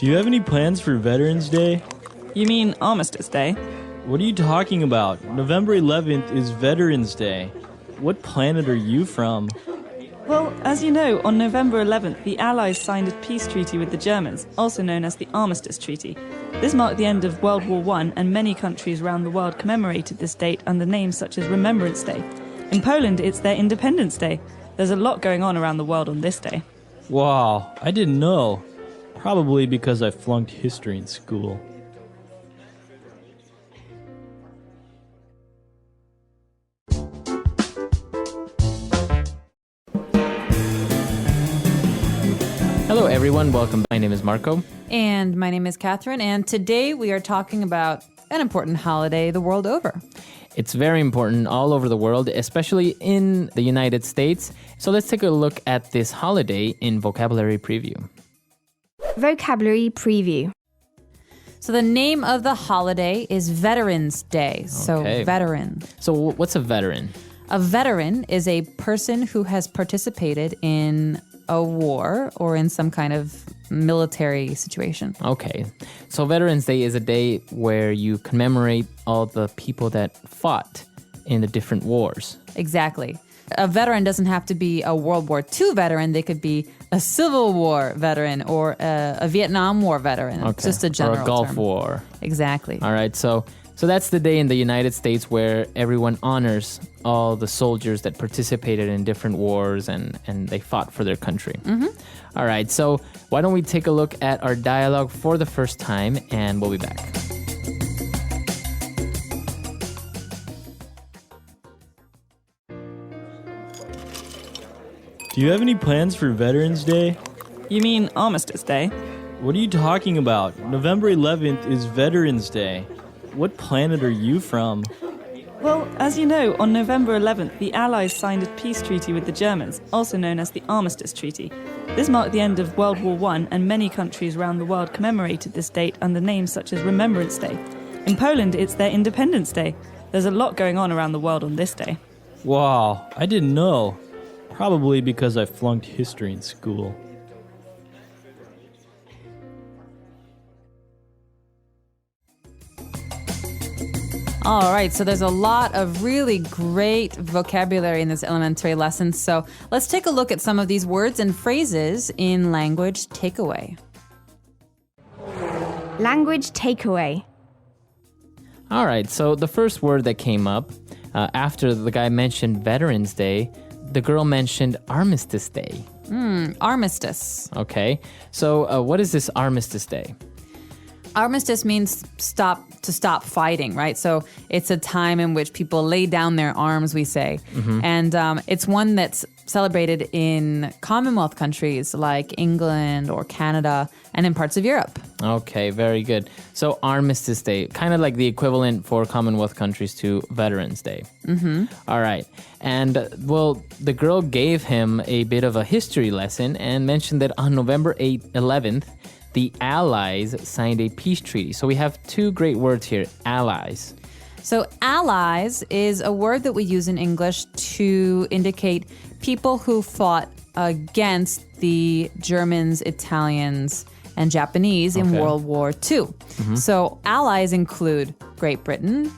Do you have any plans for Veterans Day? You mean Armistice Day? What are you talking about? November 11th is Veterans Day. What planet are you from? Well, as you know, on November 11th, the Allies signed a peace treaty with the Germans, also known as the Armistice Treaty. This marked the end of World War I, and many countries around the world commemorated this date under names such as Remembrance Day. In Poland, it's their Independence Day. There's a lot going on around the world on this day. Wow, I didn't know. Probably because I flunked history in school. Hello everyone, welcome. My name is Marco. And my name is Catherine, and today we are talking about an important holiday the world over. It's very important all over the world, especially in the United States. So let's take a look at this holiday in Vocabulary Preview. Vocabulary Preview. So the name of the holiday is Veterans Day. So Okay. veteran. So what's a veteran? A veteran is a person who has participated in a war or in some kind of military situation. Okay, so Veterans Day is a day where you commemorate all the people that fought in the different wars. Exactly. A veteran doesn't have to be a World War II veteran. They could be a Civil War veteran or a Vietnam War veteran. It's just a general Or a Gulf term. War. Exactly. All right, so that's the day in the United States where everyone honors all the soldiers that participated in different wars and they fought for their country. Mm-hmm. All right, so why don't we take a look at our dialogue for the first time, and we'll be back. Do you have any plans for Veterans Day? You mean Armistice Day? What are you talking about? November 11th is Veterans Day. What planet are you from? Well, as you know, on November 11th, the Allies signed a peace treaty with the Germans, also known as the Armistice Treaty. This marked the end of World War I, and many countries around the world commemorated this date under names such as Remembrance Day. In Poland, it's their Independence Day. There's a lot going on around the world on this day. Wow, I didn't know. Probably because I flunked history in school. All right, so there's a lot of really great vocabulary in this elementary lesson. So let's take a look at some of these words and phrases in Language Takeaway. Language Takeaway. All right, so the first word that came up after the guy mentioned Veterans Day, the girl mentioned Armistice Day. Armistice. Okay, so what is this Armistice Day? Armistice means to stop fighting, right? So it's a time in which people lay down their arms, we say. Mm-hmm. And it's one that's celebrated in Commonwealth countries like England or Canada and in parts of Europe. Okay, very good. So Armistice Day, kind of like the equivalent for Commonwealth countries to Veterans Day. Mm-hmm. All right. And, well, the girl gave him a bit of a history lesson and mentioned that on November 11th, the Allies signed a peace treaty. So we have two great words here, allies. So allies is a word that we use in English to indicate people who fought against the Germans, Italians, and Japanese in World War II. Mm-hmm. So allies include Great Britain,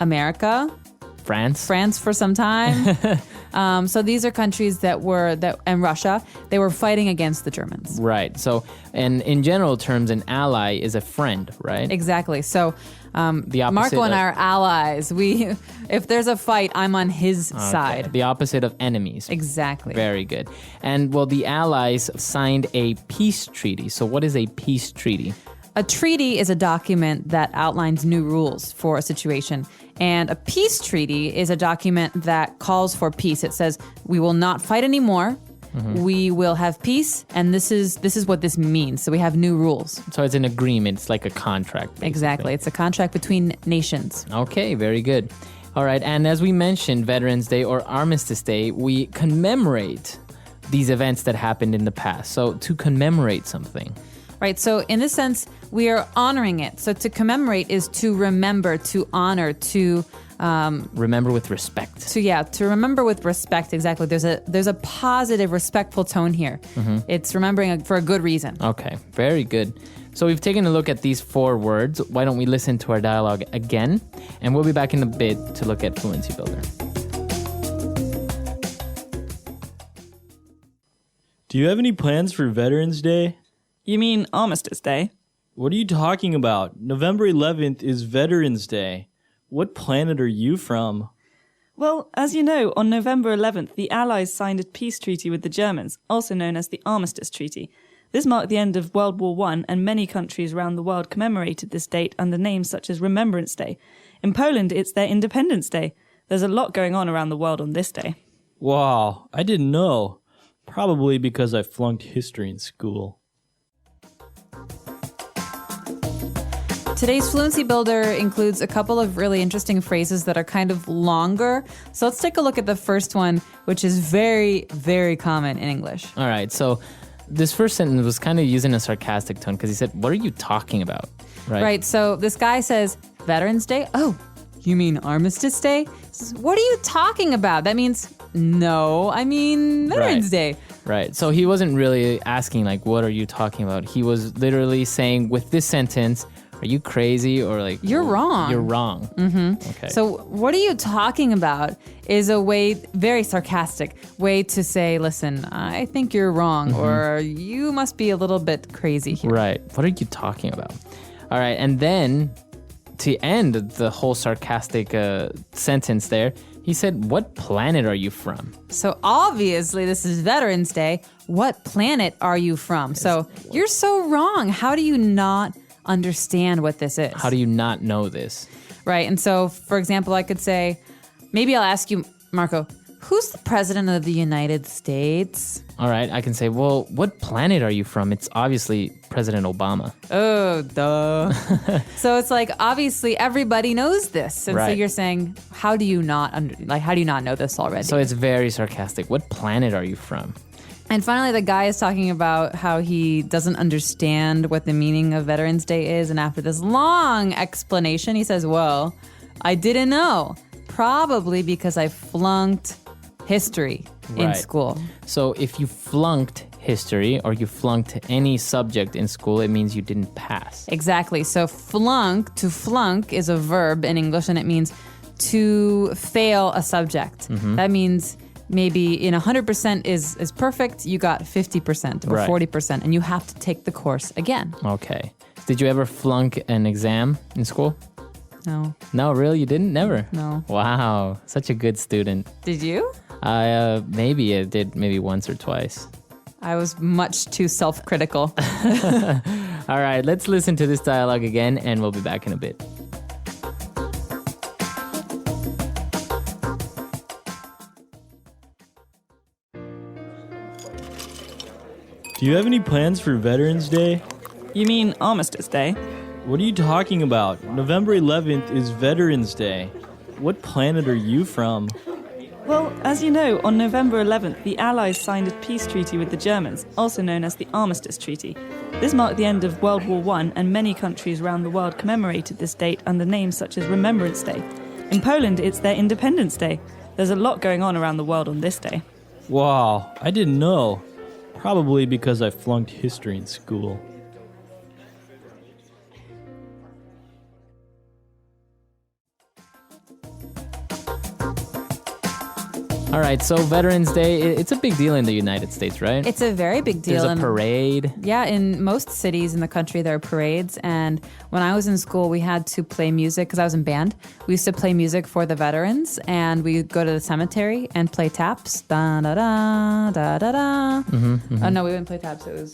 America, France for some time. So these are countries and Russia, they were fighting against the Germans. Right. So, and in general terms, an ally is a friend, right? Exactly. So the opposite Marco and I are allies. If there's a fight, I'm on his side. The opposite of enemies. Exactly. Very good. And, well, the Allies signed a peace treaty. So what is a peace treaty? A treaty is a document that outlines new rules for a situation. And a peace treaty is a document that calls for peace. It says, we will not fight anymore. Mm-hmm. We will have peace. And this is what this means. So we have new rules. So it's an agreement. It's like a contract, basically. Exactly. It's a contract between nations. Okay, very good. All right. And as we mentioned, Veterans Day or Armistice Day, we commemorate these events that happened in the past. So to commemorate something. Right, so in this sense, we are honoring it. So to commemorate is to remember, to honor, to Remember with respect. To remember with respect. Exactly. There's a positive, respectful tone here. It's remembering for a good reason. Okay, very good. So we've taken a look at these 4 words. Why don't we listen to our dialogue again? And we'll be back in a bit to look at Fluency Builder. Do you have any plans for Veterans Day? You mean Armistice Day? What are you talking about? November 11th is Veterans Day. What planet are you from? Well, as you know, on November 11th, the Allies signed a peace treaty with the Germans, also known as the Armistice Treaty. This marked the end of World War I, and many countries around the world commemorated this date under names such as Remembrance Day. In Poland, it's their Independence Day. There's a lot going on around the world on this day. Wow, I didn't know. Probably because I flunked history in school. Today's Fluency Builder includes a couple of really interesting phrases that are kind of longer. So let's take a look at the first one, which is very, very common in English. All right, so this first sentence was kind of using a sarcastic tone because he said, what are you talking about? Right, so this guy says, Veterans Day? Oh, you mean Armistice Day? Says, what are you talking about? That means, no, I mean Veterans Day. Right, so he wasn't really asking, like, what are you talking about? He was literally saying, with this sentence, are you crazy? Or like, You're wrong. You're wrong. Okay. So what are you talking about is a way, very sarcastic way to say, listen, I think you're wrong, or you must be a little bit crazy here. Right. What are you talking about? All right. And then to end the whole sarcastic sentence there, he said, what planet are you from? So obviously this is Veterans Day. What planet are you from? So you're so wrong. How do you not understand what this is? How do you not know this? Right. And so, for example, I could say, maybe I'll ask you, Marco, who's the president of the United States? All right. I can say, well, what planet are you from? It's obviously President Obama. Oh, duh. So it's like, obviously everybody knows this. And so Right. you're saying, how do you not how do you not know this already? So it's very sarcastic. What planet are you from? And finally, the guy is talking about how he doesn't understand what the meaning of Veterans Day is. And after this long explanation, he says, well, I didn't know. Probably because I flunked history in Right. school. So if you flunked history or you flunked any subject in school, it means you didn't pass. Exactly. So to flunk is a verb in English, and it means to fail a subject. That means maybe in 100% is perfect, you got 50% or Right. 40%, and you have to take the course again. Okay. Did you ever flunk an exam in school? No. No, really? You didn't? Never? No. Wow. Such a good student. Did you? Maybe I did maybe once or twice. I was much too self-critical. All right, let's listen to this dialogue again and we'll be back in a bit. Do you have any plans for Veterans Day? You mean Armistice Day? What are you talking about? November 11th is Veterans Day. What planet are you from? Well, as you know, on November 11th, the Allies signed a peace treaty with the Germans, also known as the Armistice Treaty. This marked the end of World War I, and many countries around the world commemorated this date under names such as Remembrance Day. In Poland, it's their Independence Day. There's a lot going on around the world on this day. Wow, I didn't know. Probably because I flunked history in school. All right, so Veterans Day, it's a big deal in the United States, right? It's a very big deal. There's a and- parade. Yeah, in most cities in the country, there are parades. And when I was in school, we had to play music because I was in band. We used to play music for the veterans, and we would go to the cemetery and play taps. Da da da da da da. Oh no, we wouldn't play taps. It was.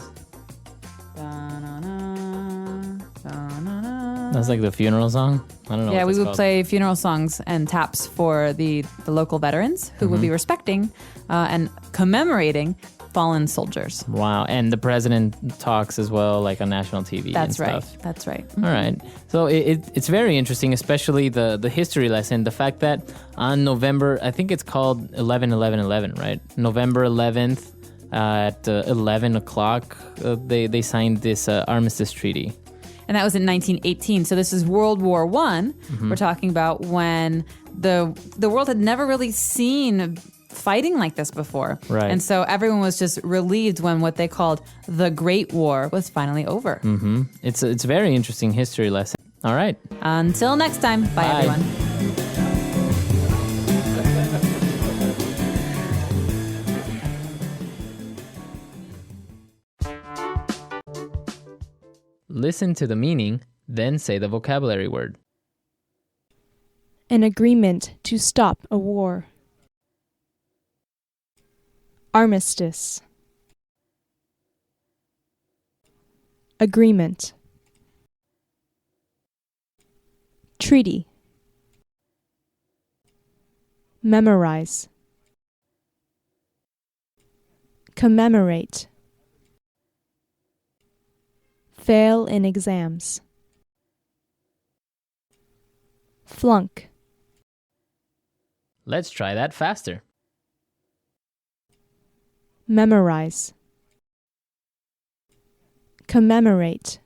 Da, na, na, da, na, na. That's like the funeral song. I don't know. Yeah, what we that's would called. play funeral songs and taps for the local veterans who would be respecting and commemorating fallen soldiers. Wow, and the president talks as well, like on national TV. That's and right. stuff. That's right. All right. So it's very interesting, especially the history lesson. The fact that on November, I think it's called 11/11/11, right? November 11th at 11 o'clock, they signed this armistice treaty. and that was in 1918. So this is World War One. We're talking about when the world had never really seen fighting like this before. Right. And so everyone was just relieved when what they called the Great War was finally over. It's a very interesting history lesson. All right. Until next time, bye. Bye. Everyone. Listen to the meaning, then say the vocabulary word. An agreement to stop a war. Armistice. Agreement. Treaty. Memorize. Commemorate. Fail in exams. Flunk. Let's try that faster. Memorize. Commemorate.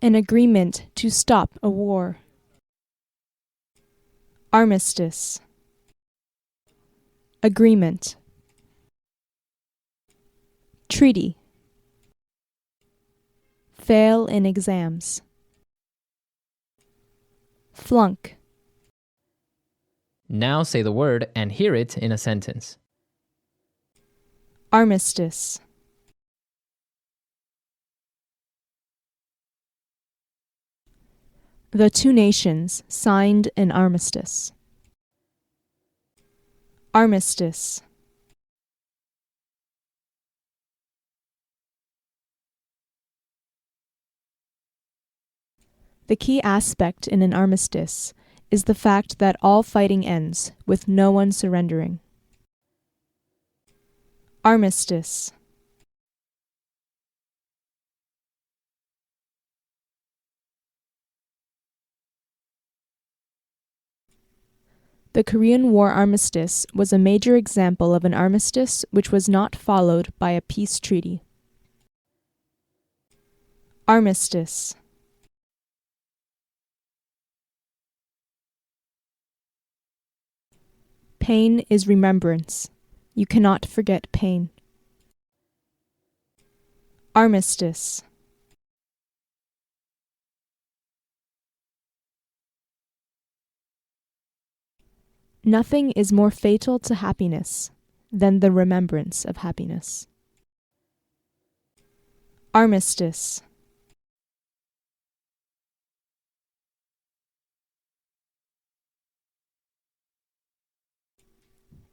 An agreement to stop a war. Armistice. Agreement. Treaty. Fail in exams. Flunk. Now say the word and hear it in a sentence. Armistice. The two nations signed an armistice. Armistice. The key aspect in an armistice is the fact that all fighting ends with no one surrendering. Armistice. The Korean War armistice was a major example of an armistice which was not followed by a peace treaty. Armistice. Pain is remembrance. You cannot forget pain. Armistice. Nothing is more fatal to happiness than the remembrance of happiness. Armistice.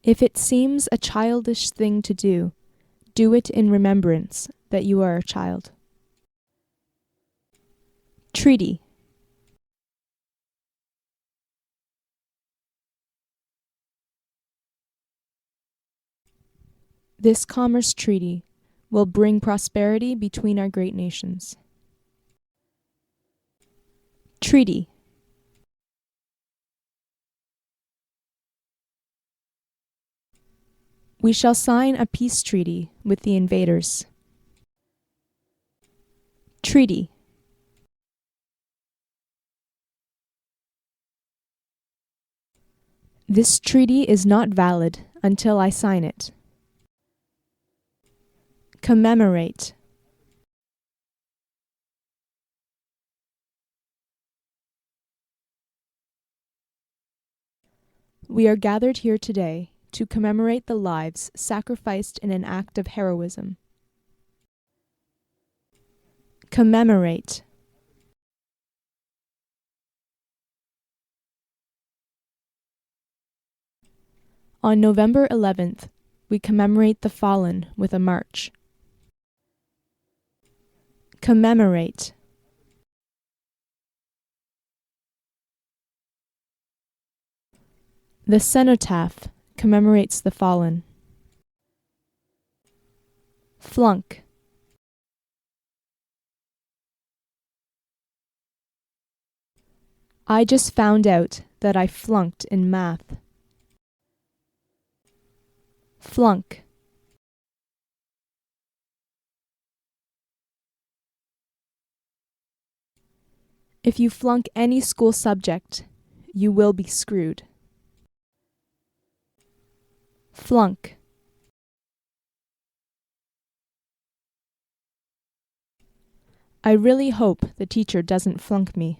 If it seems a childish thing to do, do it in remembrance that you are a child. Treaty. This commerce treaty will bring prosperity between our great nations. Treaty. We shall sign a peace treaty with the invaders. Treaty. This treaty is not valid until I sign it. Commemorate. We are gathered here today to commemorate the lives sacrificed in an act of heroism. Commemorate. On November 11th, we commemorate the fallen with a march. Commemorate. The cenotaph commemorates the fallen. Flunk. I just found out that I flunked in math. Flunk. If you flunk any school subject, you will be screwed. Flunk. I really hope the teacher doesn't flunk me.